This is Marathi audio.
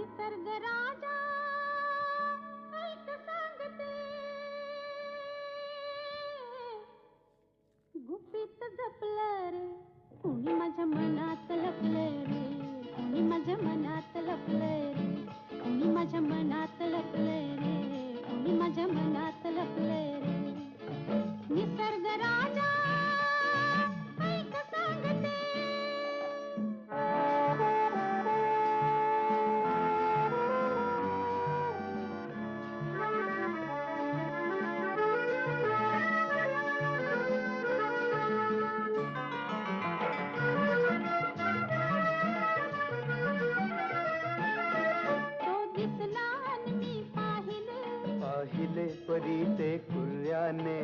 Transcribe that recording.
निसर्ग राजा ऐक सांगते, गुपित जपलं रे कुणी माझ्या मनात लपलं रे, कुणी माझ्या मनात लपलं रे, कुणी माझ्या मनात लपलं रे, कुणी माझ्या मनात लपलं रे. निसर्ग राजा ऐक सांगते. पाहिले परी ते कुर्याने